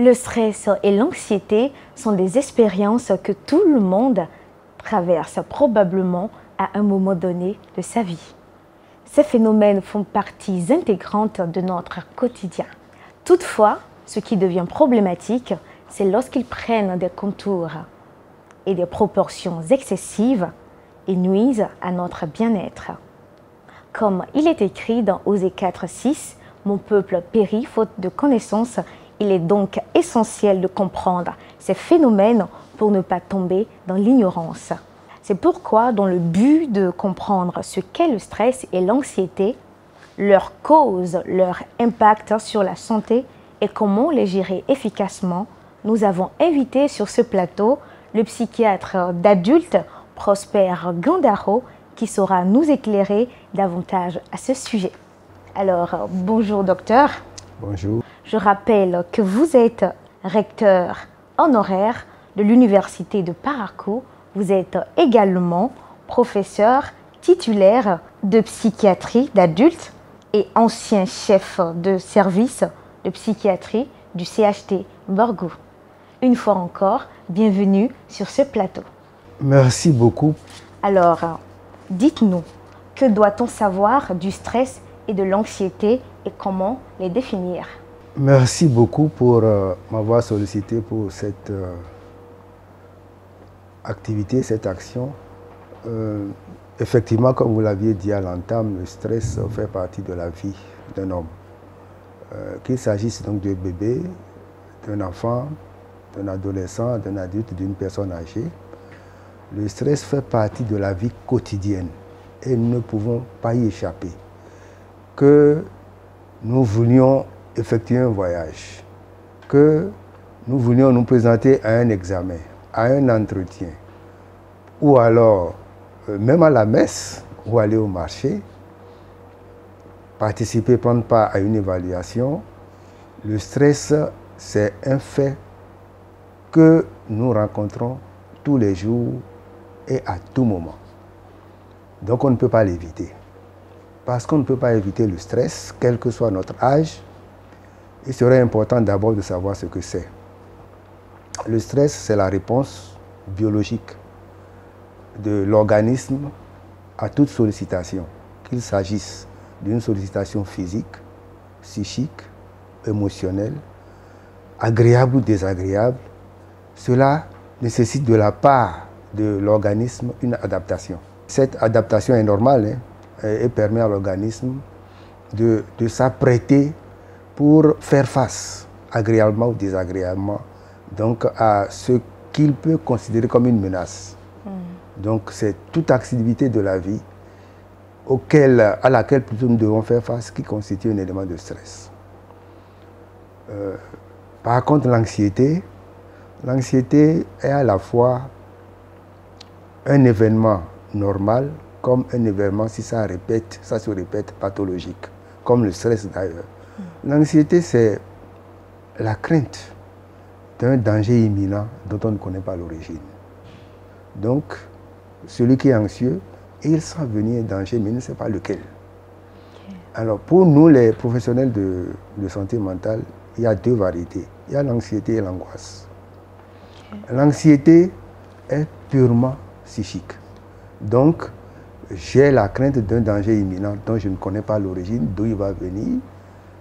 Le stress et l'anxiété sont des expériences que tout le monde traverse probablement à un moment donné de sa vie. Ces phénomènes font partie intégrante de notre quotidien. Toutefois, ce qui devient problématique, c'est lorsqu'ils prennent des contours et des proportions excessives et nuisent à notre bien-être. Comme il est écrit dans Osée 4:6, « Mon peuple périt faute de connaissances », il est donc essentiel de comprendre ces phénomènes pour ne pas tomber dans l'ignorance. C'est pourquoi, dans le but de comprendre ce qu'est le stress et l'anxiété, leur cause, leur impact sur la santé et comment les gérer efficacement, nous avons invité sur ce plateau le psychiatre d'adultes, Prosper Gandaro, qui saura nous éclairer davantage à ce sujet. Alors, bonjour docteur. Bonjour. Je rappelle que vous êtes recteur honoraire de l'Université de Parakou. Vous êtes également professeur titulaire de psychiatrie d'adultes et ancien chef de service de psychiatrie du CHT Borgou. Une fois encore, bienvenue sur ce plateau. Merci beaucoup. Alors, dites-nous, que doit-on savoir du stress et de l'anxiété et comment les définir? Merci beaucoup pour m'avoir sollicité pour cette activité, cette action. Effectivement, comme vous l'aviez dit à l'entame, le stress fait partie de la vie d'un homme. Qu'il s'agisse donc d'un bébé, d'un enfant, d'un adolescent, d'un adulte, d'une personne âgée, le stress fait partie de la vie quotidienne et nous ne pouvons pas y échapper. Que nous voulions effectuer un voyage, que nous voulions nous présenter à un examen, à un entretien, ou alors même à la messe, ou aller au marché, participer, prendre part à une évaluation, le stress, c'est un fait que nous rencontrons tous les jours et à tout moment. Donc on ne peut pas l'éviter. Parce qu'on ne peut pas éviter le stress, quel que soit notre âge, il serait important d'abord de savoir ce que c'est. Le stress, c'est la réponse biologique de l'organisme à toute sollicitation, qu'il s'agisse d'une sollicitation physique, psychique, émotionnelle, agréable ou désagréable. Cela nécessite de la part de l'organisme une adaptation. Cette adaptation est normale, et permet à l'organisme de s'apprêter pour faire face, agréablement ou désagréablement, donc à ce qu'il peut considérer comme une menace. Donc c'est toute activité de la vie à laquelle plutôt nous devons faire face qui constitue un élément de stress. Par contre, l'anxiété est à la fois un événement normal comme un événement, si ça se répète, pathologique, comme le stress d'ailleurs. L'anxiété, c'est la crainte d'un danger imminent dont on ne connaît pas l'origine. Donc, celui qui est anxieux, il sent venir un danger, mais il ne sait pas lequel. Alors, pour nous, les professionnels de santé mentale, il y a deux variétés. Il y a l'anxiété et l'angoisse. L'anxiété est purement psychique. Donc, j'ai la crainte d'un danger imminent dont je ne connais pas l'origine, d'où il va venir,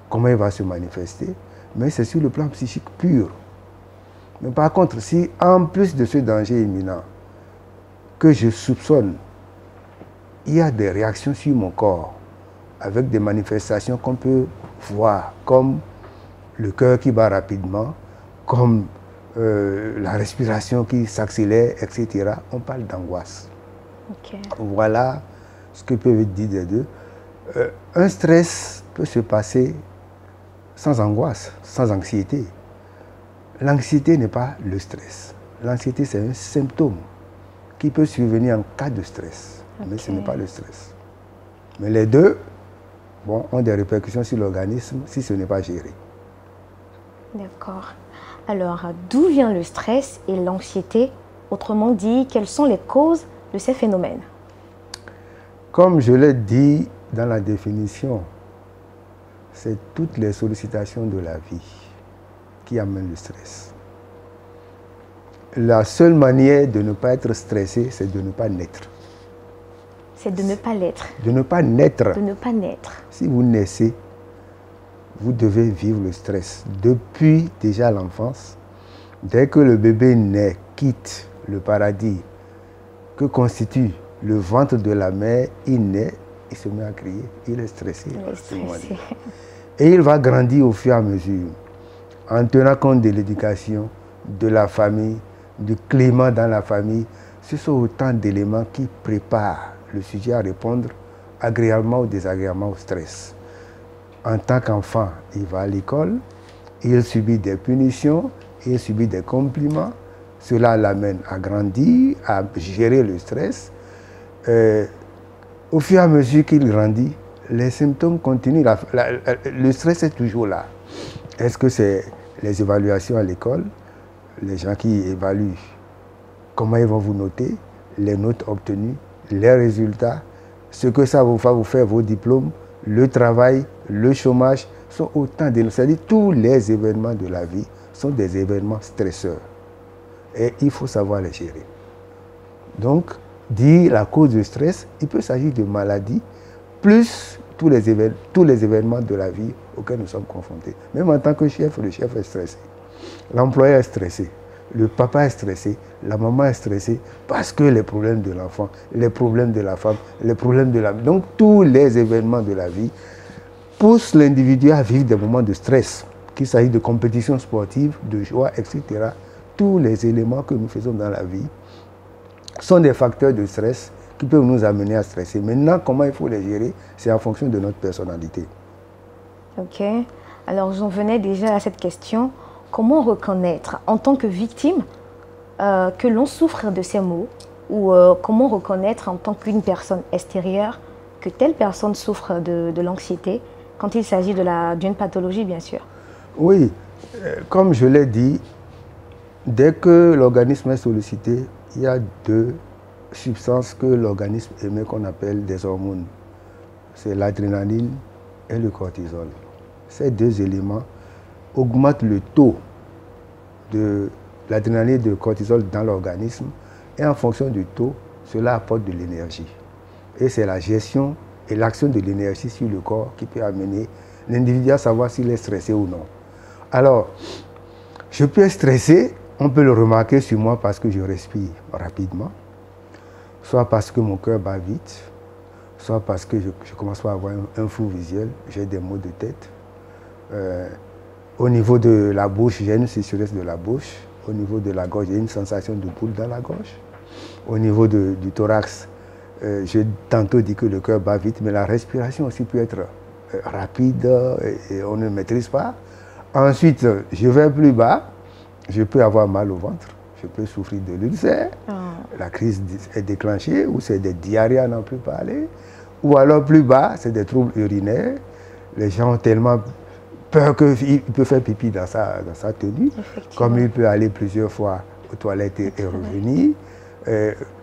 comment il va se manifester, mais c'est sur le plan psychique pur. Mais par contre, si en plus de ce danger imminent que je soupçonne, il y a des réactions sur mon corps, avec des manifestations qu'on peut voir, comme le cœur qui bat rapidement, comme la respiration qui s'accélère, etc., on parle d'angoisse. Okay. Voilà ce que peuvent dire les deux. Un stress peut se passer sans angoisse, sans anxiété. L'anxiété n'est pas le stress. L'anxiété, c'est un symptôme qui peut survenir en cas de stress, mais ce n'est pas le stress. Mais les deux ont des répercussions sur l'organisme si ce n'est pas géré. D'accord. Alors, d'où vient le stress et l'anxiété? Autrement dit, quelles sont les causes de ces phénomènes? Comme je l'ai dit dans la définition, c'est toutes les sollicitations de la vie qui amènent le stress. La seule manière de ne pas être stressé, c'est de ne pas naître. C'est de ne pas l'être. De ne pas naître. De ne pas naître. Si vous naissez, vous devez vivre le stress. Depuis déjà l'enfance, dès que le bébé naît, quitte le paradis que constitue le ventre de la mère, il naît, il se met à crier, il est stressé. Il est stressé. Et il va grandir au fur et à mesure, en tenant compte de l'éducation, de la famille, du climat dans la famille. Ce sont autant d'éléments qui préparent le sujet à répondre agréablement ou désagréablement au stress. En tant qu'enfant, il va à l'école, il subit des punitions, il subit des compliments. Cela l'amène à grandir, à gérer le stress. Au fur et à mesure qu'il grandit, les symptômes continuent. Le stress est toujours là. Est-ce que c'est les évaluations à l'école, les gens qui évaluent comment ils vont vous noter, les notes obtenues, les résultats, ce que ça va vous faire, vos diplômes, le travail, le chômage, sont autant de... C'est-à-dire tous les événements de la vie sont des événements stresseurs. Et il faut savoir les gérer. Donc, dire la cause du stress, il peut s'agir de maladies, plus tous les événements de la vie auxquels nous sommes confrontés. Même en tant que chef, le chef est stressé. L'employé est stressé. Le papa est stressé. La maman est stressée parce que les problèmes de l'enfant, les problèmes de la femme, les problèmes de la... Donc, tous les événements de la vie poussent l'individu à vivre des moments de stress, qu'il s'agisse de compétitions sportives, de joie, etc. Tous les éléments que nous faisons dans la vie sont des facteurs de stress qui peuvent nous amener à stresser. Maintenant, comment il faut les gérer, c'est en fonction de notre personnalité. Ok. Alors, j'en venais déjà à cette question. Comment reconnaître, en tant que victime, que l'on souffre de ces maux, ou comment reconnaître en tant qu'une personne extérieure que telle personne souffre de l'anxiété, quand il s'agit d'une pathologie, bien sûr? Oui, comme je l'ai dit, dès que l'organisme est sollicité, il y a deux substances que l'organisme émet qu'on appelle des hormones. C'est l'adrénaline et le cortisol. Ces deux éléments augmentent le taux de l'adrénaline et du cortisol dans l'organisme et en fonction du taux, cela apporte de l'énergie. Et c'est la gestion et l'action de l'énergie sur le corps qui peut amener l'individu à savoir s'il est stressé ou non. Alors, je peux être stressé, on peut le remarquer sur moi parce que je respire rapidement, soit parce que mon cœur bat vite, soit parce que je commence à avoir un flou visuel, j'ai des maux de tête. Au niveau de la bouche, j'ai une sécheresse de la bouche. Au niveau de la gorge, j'ai une sensation de boule dans la gorge. Au niveau du thorax, j'ai tantôt dit que le cœur bat vite, mais la respiration aussi peut être rapide et on ne maîtrise pas. Ensuite, je vais plus bas, je peux avoir mal au ventre, je peux souffrir de l'ulcère, la crise est déclenchée, ou c'est des diarrhées à n'en plus parler, ou alors plus bas, c'est des troubles urinaires. Les gens ont tellement peur qu'il peut faire pipi dans sa tenue, comme il peut aller plusieurs fois aux toilettes et revenir,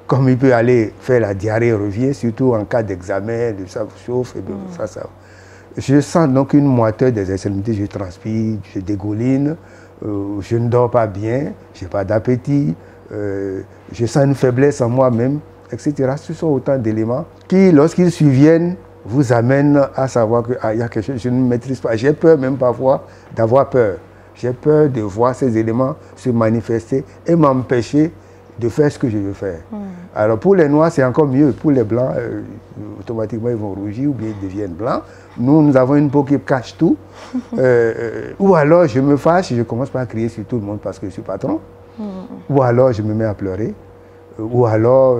comme il peut aller faire la diarrhée et revient, surtout en cas d'examen, de ça chauffe, et ça. Je sens donc une moiteur des extrémités, je transpire, je dégouline, je ne dors pas bien, je n'ai pas d'appétit, je sens une faiblesse en moi-même, etc. Ce sont autant d'éléments qui, lorsqu'ils surviennent, vous amènent à savoir qu'il y a quelque chose que je ne maîtrise pas. J'ai peur même parfois d'avoir peur. J'ai peur de voir ces éléments se manifester et m'empêcher de faire ce que je veux faire. Alors pour les noirs, c'est encore mieux. Pour les blancs, automatiquement, ils vont rougir ou bien ils deviennent blancs. Nous avons une peau qui cache tout. Ou alors, je me fâche et je commence par crier sur tout le monde parce que je suis patron. Ou alors, je me mets à pleurer. Ou alors,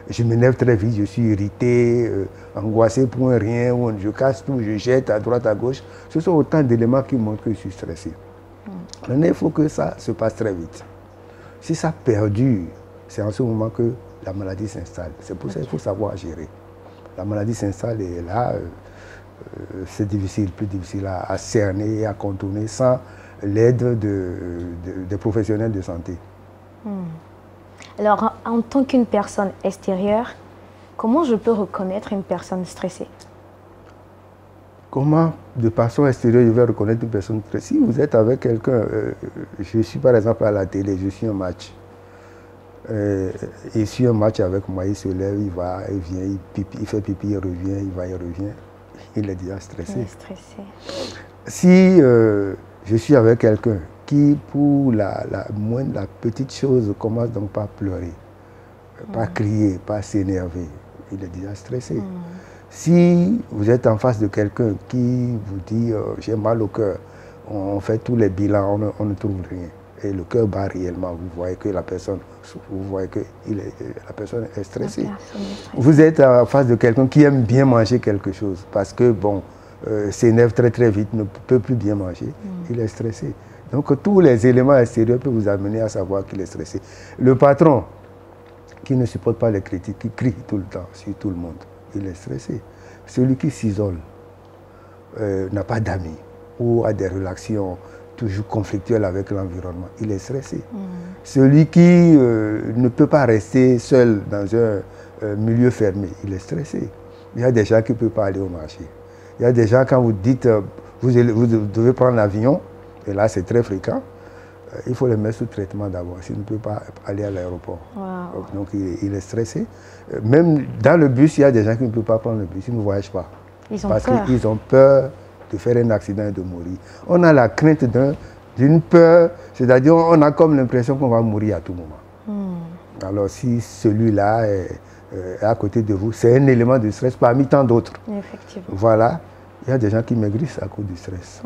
je m'énerve très vite, je suis irrité, angoissé pour un rien, ou je casse tout, je jette à droite, à gauche. Ce sont autant d'éléments qui montrent que je suis stressé. Maintenant, il faut que ça se passe très vite. Si ça perdure, c'est en ce moment que la maladie s'installe. C'est pour ça qu'il faut savoir gérer. La maladie s'installe et là, c'est difficile, plus difficile à cerner et à contourner sans l'aide des professionnels de santé. Alors, en tant qu'une personne extérieure, comment je peux reconnaître une personne stressée? comment, de façon extérieure, je vais reconnaître une personne stressée? Si vous êtes avec quelqu'un, je suis par exemple à la télé, je suis un match. Il suit un match avec moi, il se lève, il va, il vient, il fait pipi, il revient, il va, il revient. Il est déjà stressé. Il est stressé. Si je suis avec quelqu'un qui, pour la petite chose, commence donc par pleurer, par crier, par s'énerver, il est déjà stressé. Si vous êtes en face de quelqu'un qui vous dit j'ai mal au cœur, on fait tous les bilans, on ne trouve rien. Et le cœur bat réellement, vous voyez que la personne, la personne est stressée. Vous êtes en face de quelqu'un qui aime bien manger quelque chose, parce que bon, s'énerve très très vite, ne peut plus bien manger, il est stressé. Donc tous les éléments extérieurs peuvent vous amener à savoir qu'il est stressé. Le patron qui ne supporte pas les critiques, qui crie tout le temps sur tout le monde, il est stressé. Celui qui s'isole, n'a pas d'amis ou a des relations toujours conflictuelles avec l'environnement, il est stressé. Celui qui ne peut pas rester seul dans un milieu fermé, il est stressé. Il y a des gens qui ne peuvent pas aller au marché. Il y a des gens, quand vous dites, vous devez prendre l'avion, et là c'est très fréquent, il faut les mettre sous traitement d'abord, s'il ne peut pas aller à l'aéroport. Wow. Donc il est stressé. Même dans le bus, il y a des gens qui ne peuvent pas prendre le bus, ils ne voyagent pas. Parce qu'ils ont peur de faire un accident et de mourir. On a la crainte d'une peur, c'est-à-dire on a comme l'impression qu'on va mourir à tout moment. Alors si celui-là est à côté de vous, c'est un élément de stress parmi tant d'autres. Effectivement. Voilà, il y a des gens qui maigrissent à cause du stress.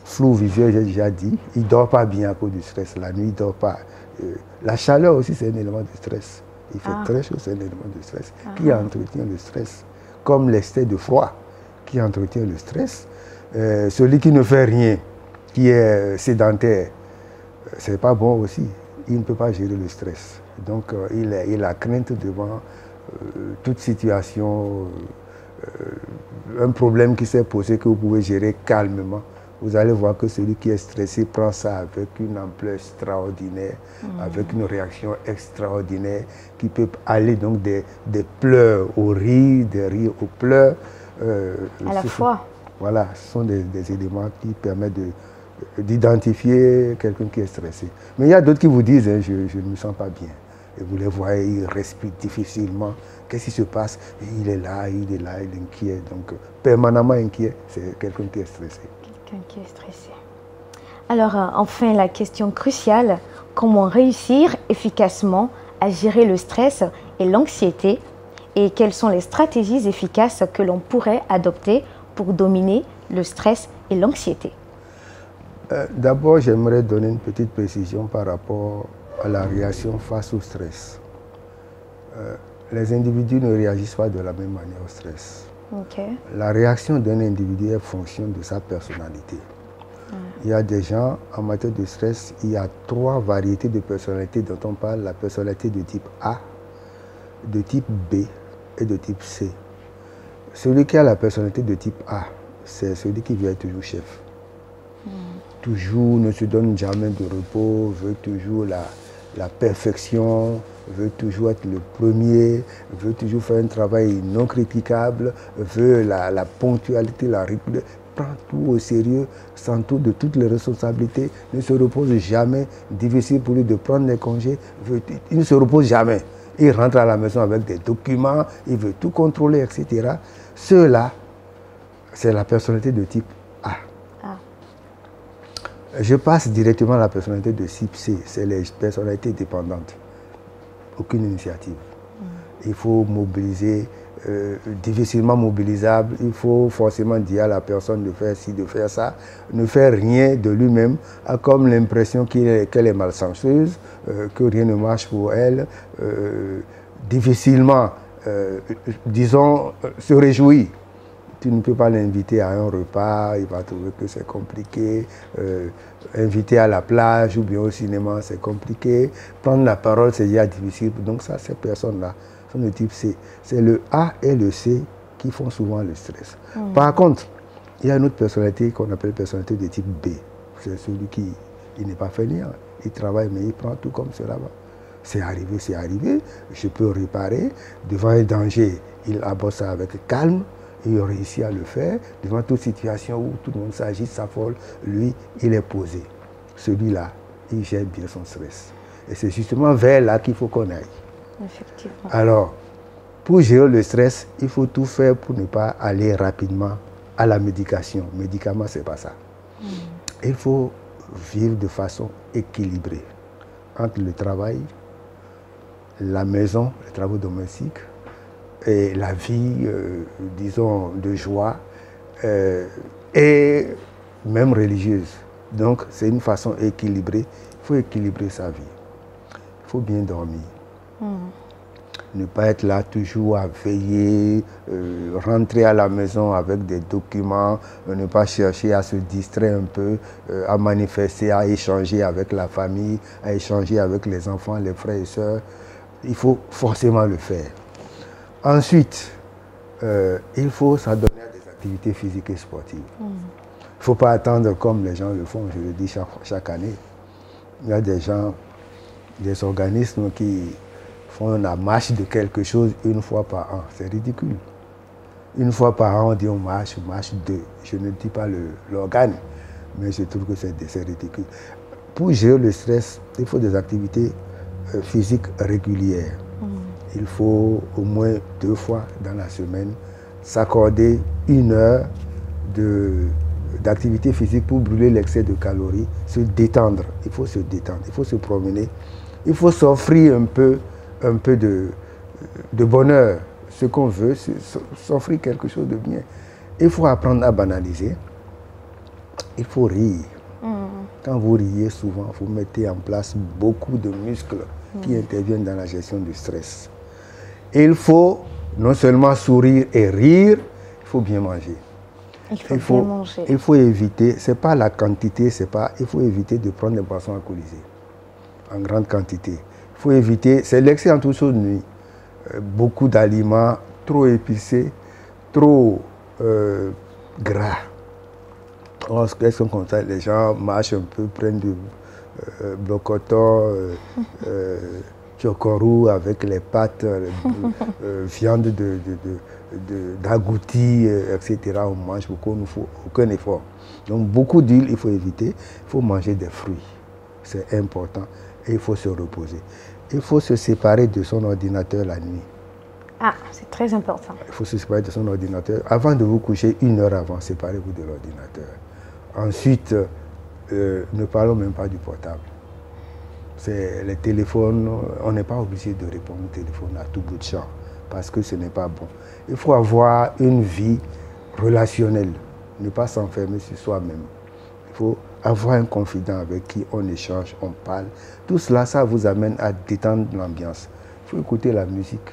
Flou visuel, j'ai déjà dit, il ne dort pas bien à cause du stress. La nuit, il ne dort pas. La chaleur aussi, c'est un élément de stress. Il fait très chaud, c'est un élément de stress qui entretient le stress. Comme l'excès de froid qui entretient le stress. Celui qui ne fait rien, qui est sédentaire, c'est pas bon aussi. Il ne peut pas gérer le stress. Donc il a crainte devant toute situation, un problème qui s'est posé que vous pouvez gérer calmement. Vous allez voir que celui qui est stressé prend ça avec une ampleur extraordinaire, avec une réaction extraordinaire, qui peut aller donc des pleurs au rire, des rires aux pleurs. À la fois. Voilà, ce sont des éléments qui permettent d'identifier quelqu'un qui est stressé. Mais il y a d'autres qui vous disent, hein, je ne me sens pas bien. Et vous les voyez, ils respirent difficilement. Qu'est-ce qui se passe? Et il est là, il est inquiet. Donc, permanemment inquiet, c'est quelqu'un qui est stressé. Quelqu'un qui est stressé. Alors, enfin, la question cruciale, comment réussir efficacement à gérer le stress et l'anxiété? Et quelles sont les stratégies efficaces que l'on pourrait adopter pour dominer le stress et l'anxiété? D'abord, j'aimerais donner une petite précision par rapport à la réaction face au stress. Les individus ne réagissent pas de la même manière au stress. La réaction d'un individu est fonction de sa personnalité. Il y a des gens, en matière de stress, il y a 3 variétés de personnalité dont on parle. La personnalité de type A, de type B et de type C. Celui qui a la personnalité de type A, c'est celui qui veut être toujours chef. Toujours ne se donne jamais de repos, veut toujours la perfection, veut toujours être le premier, veut toujours faire un travail non critiquable, veut la ponctualité, la régularité, prend tout au sérieux, s'entoure de toutes les responsabilités, ne se repose jamais, difficile pour lui de prendre des congés, il ne se repose jamais. Il rentre à la maison avec des documents, il veut tout contrôler, etc. Ceux-là, c'est la personnalité de type A. Je passe directement à la personnalité de type C, c'est les personnalités dépendantes. Aucune initiative. Il faut mobiliser, difficilement mobilisable, il faut forcément dire à la personne de faire ci, de faire ça, ne faire rien de lui-même, a comme l'impression qu'elle est malchanceuse, que rien ne marche pour elle, difficilement, disons, se réjouit. Tu ne peux pas l'inviter à un repas, il va trouver que c'est compliqué. Inviter à la plage ou bien au cinéma, c'est compliqué. Prendre la parole, c'est déjà difficile. Donc ça, ces personnes-là sont de type C. C'est le A et le C qui font souvent le stress. Par contre, il y a une autre personnalité qu'on appelle personnalité de type B. C'est celui qui n'est pas fainéant. Il travaille, mais il prend tout comme cela va. C'est arrivé, je peux réparer. Devant un danger, il aborde ça avec calme. il réussit à le faire. Devant toute situation où tout le monde s'agite, s'affole, lui, il est posé. Celui-là, il gère bien son stress. Et c'est justement vers là qu'il faut qu'on aille. Effectivement. Alors, pour gérer le stress, il faut tout faire pour ne pas aller rapidement à la médication. Médicament, ce n'est pas ça. Il faut vivre de façon équilibrée entre le travail, la maison, les travaux domestiques et la vie, disons, de joie et même religieuse. Donc, c'est une façon équilibrée. Il faut équilibrer sa vie. Il faut bien dormir. Ne pas être là toujours à veiller, rentrer à la maison avec des documents, ne pas chercher à se distraire un peu, à manifester, à échanger avec la famille, à échanger avec les enfants, les frères et sœurs. Il faut forcément le faire. Ensuite, il faut s'adonner à des activités physiques et sportives. Il ne faut pas attendre comme les gens le font, je le dis chaque année. Il y a des gens, des organismes qui font la marche de quelque chose une fois par an. C'est ridicule. Une fois par an, on dit on marche deux. Je ne dis pas l'organe, mais je trouve que c'est ridicule. Pour gérer le stress, il faut des activités physiques régulières. Il faut au moins 2 fois dans la semaine s'accorder 1 heure d'activité physique pour brûler l'excès de calories, se détendre. Il faut se détendre, il faut se promener. Il faut s'offrir un peu de bonheur. Ce qu'on veut, c'est s'offrir quelque chose de bien. Il faut apprendre à banaliser. Il faut rire. Quand vous riez souvent, vous mettez en place beaucoup de muscles qui interviennent dans la gestion du stress. Il faut non seulement sourire et rire, il faut bien manger. Il faut bien manger. Il faut éviter, ce n'est pas la quantité, il faut éviter de prendre des boissons alcoolisées en grande quantité. Il faut éviter, c'est l'excès en toutes choses nuit. Beaucoup d'aliments trop épicés, trop gras. Lorsqu'ils sont comme ça, les gens marchent un peu, prennent du blocotor, chocorou avec les pâtes, viande d'agouti, etc. On mange beaucoup, il ne faut aucun effort. Donc beaucoup d'huile, il faut éviter. Il faut manger des fruits. C'est important. Et il faut se reposer. Il faut se séparer de son ordinateur la nuit. Ah, c'est très important. Il faut se séparer de son ordinateur. Avant de vous coucher, 1 heure avant, séparez-vous de l'ordinateur. Ensuite, ne parlons même pas du portable. C'est les téléphones, on n'est pas obligé de répondre au téléphone à tout bout de champ, parce que ce n'est pas bon. Il faut avoir une vie relationnelle, ne pas s'enfermer sur soi-même. Il faut avoir un confident avec qui on échange, on parle. Tout cela, ça vous amène à détendre l'ambiance. Il faut écouter la musique,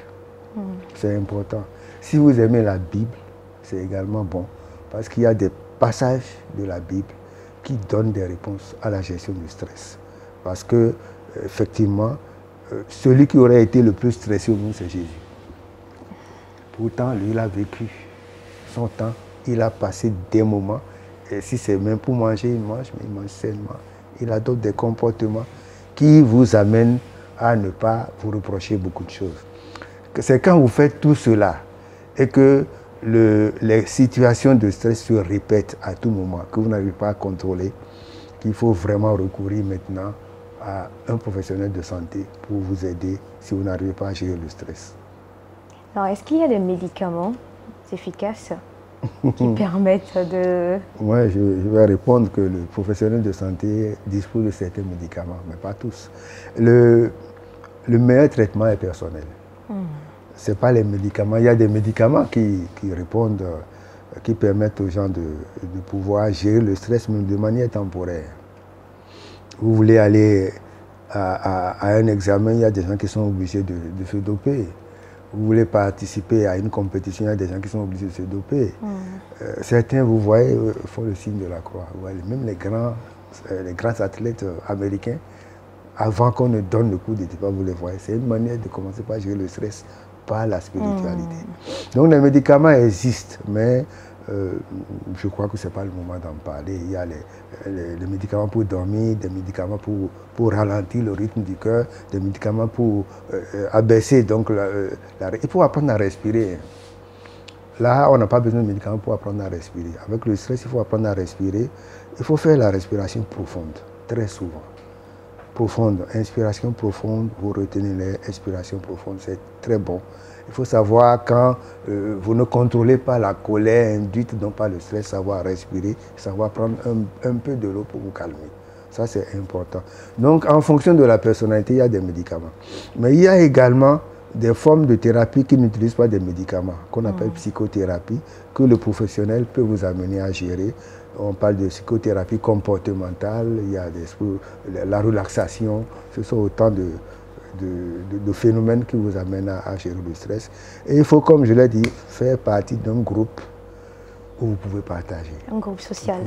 c'est important. Si vous aimez la Bible, c'est également bon, parce qu'il y a des passages de la Bible qui donnent des réponses à la gestion du stress. Parce que, effectivement, celui qui aurait été le plus stressé au monde, c'est Jésus. Pourtant, lui, il a vécu son temps, il a passé des moments, et si c'est même pour manger, il mange, mais il mange sainement. Il adopte des comportements qui vous amènent à ne pas vous reprocher beaucoup de choses. C'est quand vous faites tout cela et que les situations de stress se répètent à tout moment, que vous n'arrivez pas à contrôler, qu'il faut vraiment recourir maintenant à un professionnel de santé pour vous aider si vous n'arrivez pas à gérer le stress. Alors, est-ce qu'il y a des médicaments efficaces qui permettent de... Moi, je vais répondre que le professionnel de santé dispose de certains médicaments, mais pas tous. Le meilleur traitement est personnel. Ce n'est pas les médicaments. Il y a des médicaments qui répondent, qui permettent aux gens de pouvoir gérer le stress, même de manière temporaire. Vous voulez aller à un examen, il y a des gens qui sont obligés de se doper. Vous voulez participer à une compétition, il y a des gens qui sont obligés de se doper. Certains, vous voyez, font le signe de la croix. Vous voyez, même les grands athlètes américains, avant qu'on ne donne le coup de départ, vous les voyez. C'est une manière de commencer par gérer le stress par la spiritualité. Donc les médicaments existent, mais je crois que ce n'est pas le moment d'en parler. Il y a les médicaments pour dormir, des médicaments pour ralentir le rythme du cœur, des médicaments pour abaisser donc il faut apprendre à respirer. Là, on n'a pas besoin de médicaments pour apprendre à respirer. Avec le stress, il faut apprendre à respirer. Il faut faire la respiration profonde, très souvent. Profonde, inspiration profonde, vous retenez les expirations profondes, c'est très bon. Il faut savoir quand vous ne contrôlez pas la colère induite, donc par le stress, savoir respirer, savoir prendre un peu de l'eau pour vous calmer. Ça, c'est important. Donc, en fonction de la personnalité, il y a des médicaments. Mais il y a également des formes de thérapie qui n'utilisent pas des médicaments, qu'on appelle psychothérapie, que le professionnel peut vous amener à gérer. On parle de psychothérapie comportementale, il y a la relaxation, ce sont autant de phénomènes qui vous amènent à gérer le stress. Et il faut, comme je l'ai dit, faire partie d'un groupe où vous pouvez partager. Un groupe social.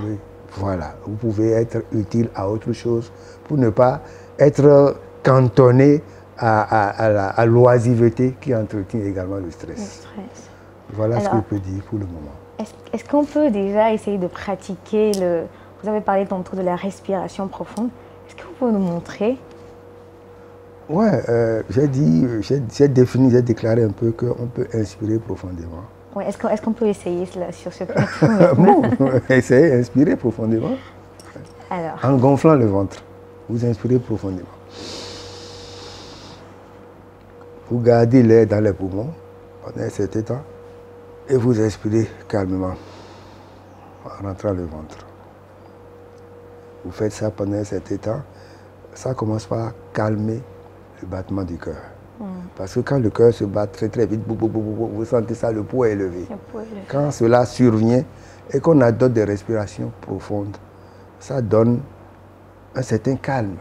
Voilà, vous pouvez être utile à autre chose pour ne pas être cantonné à l'oisiveté qui entretient également le stress. Voilà. Alors, ce que je peux dire pour le moment. Est-ce qu'on peut déjà essayer de pratiquer vous avez parlé tantôt de la respiration profonde. Est-ce que vous pouvez nous montrer? Ouais, j'ai défini, j'ai déclaré un peu qu'on peut inspirer profondément. Ouais, est-ce qu'on peut essayer cela sur ce plateau? Bon, essayez, inspirez profondément. Alors. En gonflant le ventre, vous inspirez profondément. Vous gardez l'air dans les poumons pendant un certain temps et vous expirez calmement en rentrant le ventre. Vous faites ça pendant un certain temps, ça commence par calmer le battement du cœur. Parce que quand le cœur se bat très très vite, vous sentez ça, le pouls est élevé. Quand cela survient et qu'on adopte des respirations profondes, ça donne un certain calme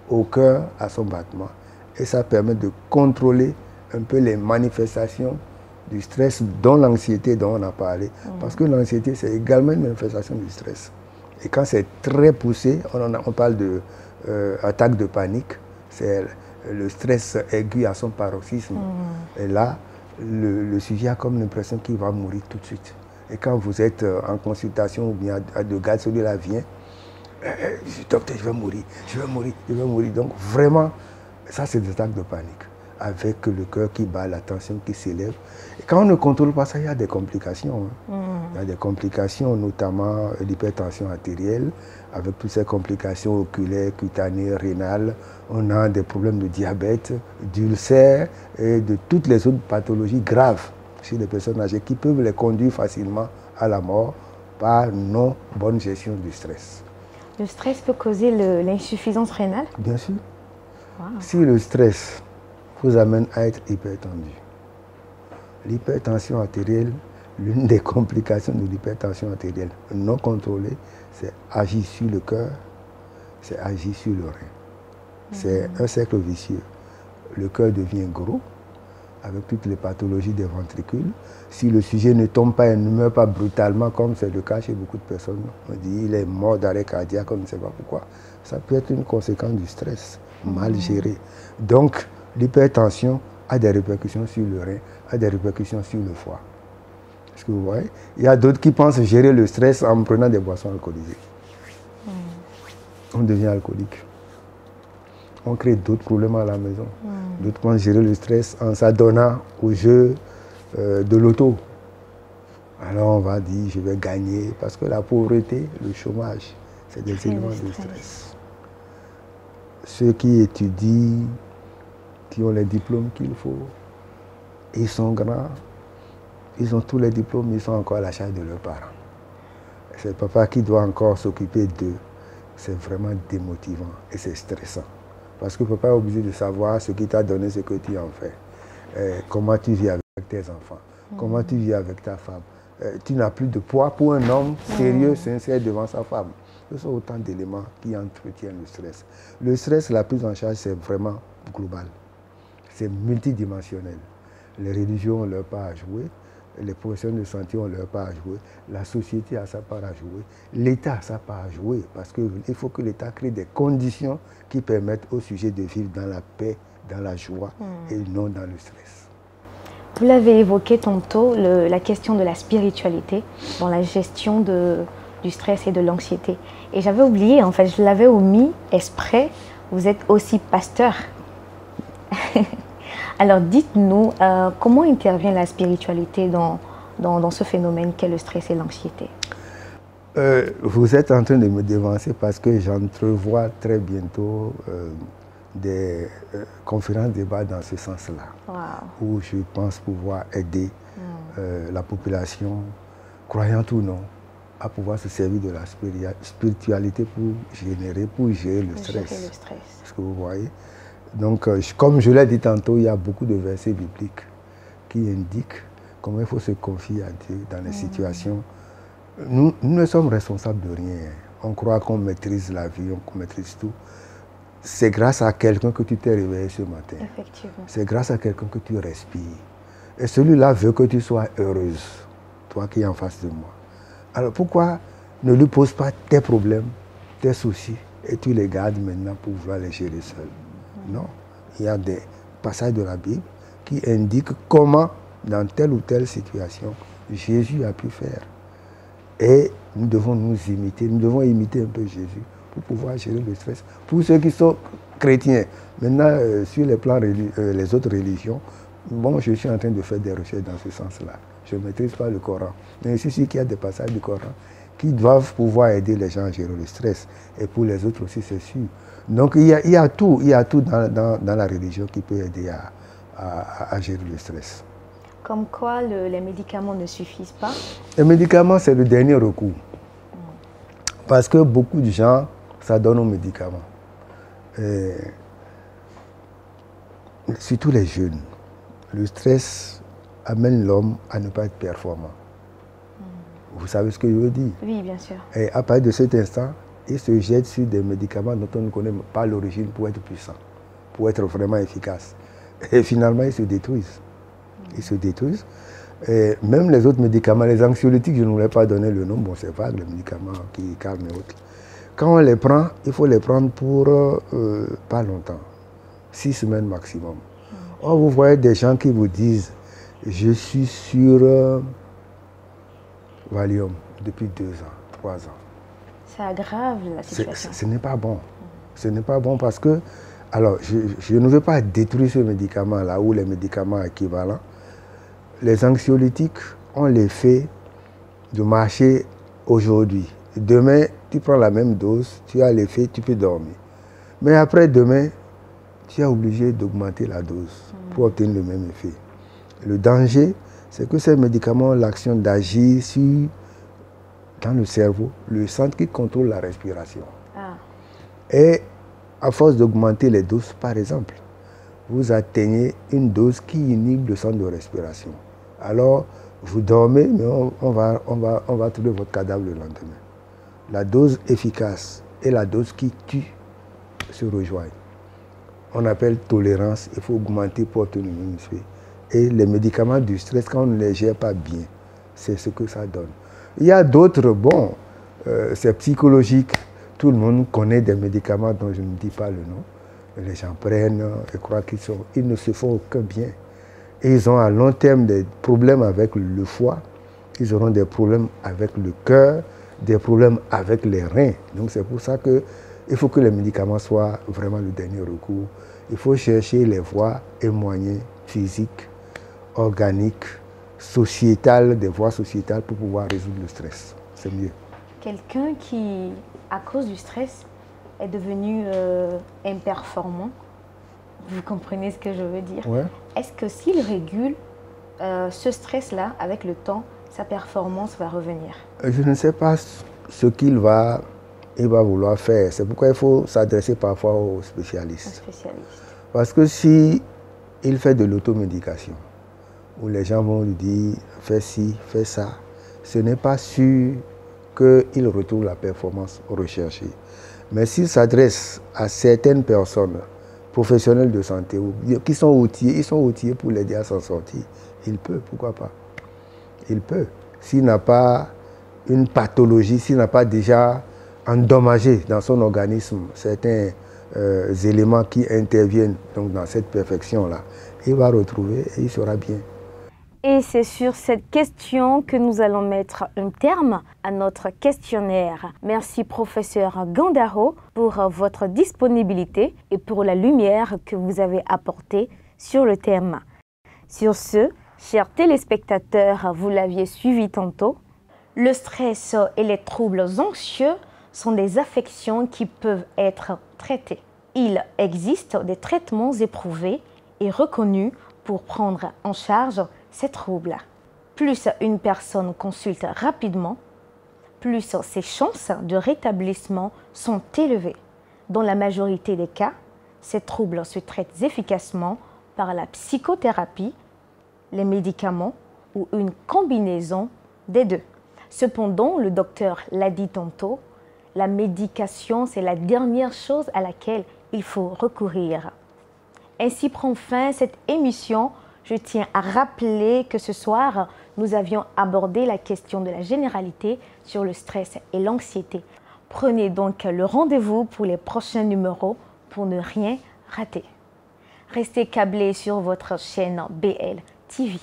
au cœur, à son battement. Et ça permet de contrôler un peu les manifestations du stress, dont l'anxiété dont on a parlé. Parce que l'anxiété, c'est également une manifestation du stress. Et quand c'est très poussé, on parle d'attaque de panique, c'est le stress aigu à son paroxysme. Et là, le sujet a comme l'impression qu'il va mourir tout de suite. Et quand vous êtes en consultation ou bien de garde, celui-là vient, docteur, je vais mourir, je vais mourir, je vais mourir. Donc vraiment, ça c'est des attaques de panique, avec le cœur qui bat, la tension qui s'élève. Et quand on ne contrôle pas ça, il y a des complications. Il y a des complications, notamment l'hypertension artérielle, avec toutes ces complications oculaires, cutanées, rénales. On a des problèmes de diabète, d'ulcères et de toutes les autres pathologies graves chez les personnes âgées qui peuvent les conduire facilement à la mort par non bonne gestion du stress. Le stress peut causer l'insuffisance rénale? Bien sûr. Wow. Si le stress vous amène à être hypertendu, l'hypertension artérielle, l'une des complications de l'hypertension artérielle non contrôlée, c'est agir sur le cœur, c'est agir sur le rein. C'est un cercle vicieux. Le cœur devient gros, avec toutes les pathologies des ventricules. Si le sujet ne tombe pas et ne meurt pas brutalement, comme c'est le cas chez beaucoup de personnes, on dit il est mort d'arrêt cardiaque, on ne sait pas pourquoi. Ça peut être une conséquence du stress mal géré. Donc, l'hypertension a des répercussions sur le rein, a des répercussions sur le foie. Est-ce que vous voyez? Il y a d'autres qui pensent gérer le stress en prenant des boissons alcoolisées. On devient alcoolique. On crée d'autres problèmes à la maison. D'autres pensent gérer le stress en s'adonnant au jeu de l'auto. Alors on va dire, je vais gagner, parce que la pauvreté, le chômage, c'est des éléments de stress. Ceux qui étudient, qui ont les diplômes qu'il faut, ils sont grands, ils ont tous les diplômes, ils sont encore à la charge de leurs parents. C'est le papa qui doit encore s'occuper d'eux. C'est vraiment démotivant et c'est stressant. Parce que papa est obligé de savoir ce qui t'a donné, ce que tu en fais. Comment tu vis avec tes enfants, comment tu vis avec ta femme. Tu n'as plus de poids pour un homme sérieux, sincère devant sa femme. Ce sont autant d'éléments qui entretiennent le stress. Le stress, la prise en charge, c'est vraiment global. C'est multidimensionnel. Les religions ont leur part à jouer, les professionnels de santé ont leur part à jouer, la société a sa part à jouer, l'État a sa part à jouer, parce qu'il faut que l'État crée des conditions qui permettent aux sujets de vivre dans la paix, dans la joie et non dans le stress. Vous l'avez évoqué tantôt, la question de la spiritualité dans la gestion du stress et de l'anxiété. Et j'avais oublié, en fait, je l'avais omis exprès, vous êtes aussi pasteur. Alors dites-nous, comment intervient la spiritualité dans dans ce phénomène qu'est le stress et l'anxiété? Vous êtes en train de me devancer parce que j'entrevois très bientôt des conférences débats dans ce sens-là, où je pense pouvoir aider la population, croyante ou non, à pouvoir se servir de la spiritualité pour gérer le stress. Est-ce que vous voyez? Donc, comme je l'ai dit tantôt, il y a beaucoup de versets bibliques qui indiquent comment il faut se confier à Dieu dans les situations. Nous ne sommes responsables de rien. On croit qu'on maîtrise la vie, qu'on maîtrise tout. C'est grâce à quelqu'un que tu t'es réveillé ce matin. Effectivement. C'est grâce à quelqu'un que tu respires. Et celui-là veut que tu sois heureuse, toi qui es en face de moi. Alors pourquoi ne lui pose pas tes problèmes, tes soucis, et tu les gardes maintenant pour pouvoir les gérer seul? Non. Il y a des passages de la Bible qui indiquent comment, dans telle ou telle situation, Jésus a pu faire. Et nous devons nous imiter, nous devons imiter un peu Jésus pour pouvoir gérer le stress. Pour ceux qui sont chrétiens, maintenant, sur les plans les autres religions, bon, je suis en train de faire des recherches dans ce sens-là. Je ne maîtrise pas le Coran. Mais je suis sûr qu'il y a des passages du Coran qui doivent pouvoir aider les gens à gérer le stress. Et pour les autres aussi, c'est sûr. Donc il y a tout dans la religion qui peut aider à gérer le stress. Comme quoi les médicaments ne suffisent pas? Les médicaments, c'est le dernier recours. Parce que beaucoup de gens s'adonnent aux médicaments. Et surtout les jeunes. Le stress amène l'homme à ne pas être performant. Vous savez ce que je veux dire? Oui, bien sûr. Et à partir de cet instant, il se jette sur des médicaments dont on ne connaît pas l'origine pour être puissant, pour être vraiment efficace. Et finalement, ils se détruisent. Ils se détruisent. Et même les autres médicaments, les anxiolytiques, je ne voulais pas donner le nom, bon c'est vague, les médicaments qui calment et autres. Quand on les prend, il faut les prendre pour pas longtemps, 6 semaines maximum. Or, vous voyez des gens qui vous disent, je suis sur Valium depuis 2 ans, 3 ans. Ça aggrave la situation. Ce n'est pas bon. Ce n'est pas bon parce que, alors, je ne veux pas détruire ce médicament-là ou les médicaments équivalents. Les anxiolytiques ont l'effet de marcher aujourd'hui. Demain, tu prends la même dose, tu as l'effet, tu peux dormir. Mais après demain, tu es obligé d'augmenter la dose pour obtenir le même effet. Le danger, c'est que ces médicaments ont l'action d'agir dans le cerveau, le centre qui contrôle la respiration. Et à force d'augmenter les doses, par exemple, vous atteignez une dose qui inhibe le centre de respiration. Alors, vous dormez, mais on va trouver votre cadavre le lendemain. La dose efficace et la dose qui tue se rejoignent. On appelle tolérance, il faut augmenter pour obtenir le même effet. Et les médicaments du stress, quand on ne les gère pas bien, c'est ce que ça donne. Il y a d'autres, bon, c'est psychologique. Tout le monde connaît des médicaments dont je ne dis pas le nom. Les gens prennent et croient qu'ils ne se font aucun bien. Et ils ont à long terme des problèmes avec le foie, ils auront des problèmes avec le cœur, des problèmes avec les reins. Donc c'est pour ça qu'il faut que les médicaments soient vraiment le dernier recours. Il faut chercher les voies et moyens physiques, organiques, sociétales, des voies sociétales pour pouvoir résoudre le stress. C'est mieux. Quelqu'un qui, à cause du stress, est devenu imperformant, vous comprenez ce que je veux dire? Ouais. Est-ce que s'il régule ce stress-là, avec le temps, sa performance va revenir? Je ne sais pas ce qu'il va vouloir faire. C'est pourquoi il faut s'adresser parfois aux spécialistes. Parce que si il fait de l'automédication, où les gens vont lui dire « fais ci, fais ça », ce n'est pas sûr qu'il retrouve la performance recherchée. Mais s'il s'adresse à certaines personnes, professionnels de santé, qui sont outillés, ils sont outillés pour l'aider à s'en sortir. Il peut, pourquoi pas? Il peut. S'il n'a pas une pathologie, s'il n'a pas déjà endommagé dans son organisme certains éléments qui interviennent donc dans cette perfection-là, il va retrouver et il sera bien. Et c'est sur cette question que nous allons mettre un terme à notre questionnaire. Merci professeur Gandaro pour votre disponibilité et pour la lumière que vous avez apportée sur le thème. Sur ce, Chers téléspectateurs, vous l'aviez suivi tantôt, le stress et les troubles anxieux sont des affections qui peuvent être traitées. Il existe des traitements éprouvés et reconnus pour prendre en charge ces troubles. Plus une personne consulte rapidement, plus ses chances de rétablissement sont élevées. Dans la majorité des cas, ces troubles se traitent efficacement par la psychothérapie, les médicaments ou une combinaison des deux. Cependant, le docteur l'a dit tantôt, la médication, c'est la dernière chose à laquelle il faut recourir. Ainsi prend fin cette émission. Je tiens à rappeler que ce soir, nous avions abordé la question de la généralité sur le stress et l'anxiété. Prenez donc le rendez-vous pour les prochains numéros pour ne rien rater. Restez câblés sur votre chaîne BL TV.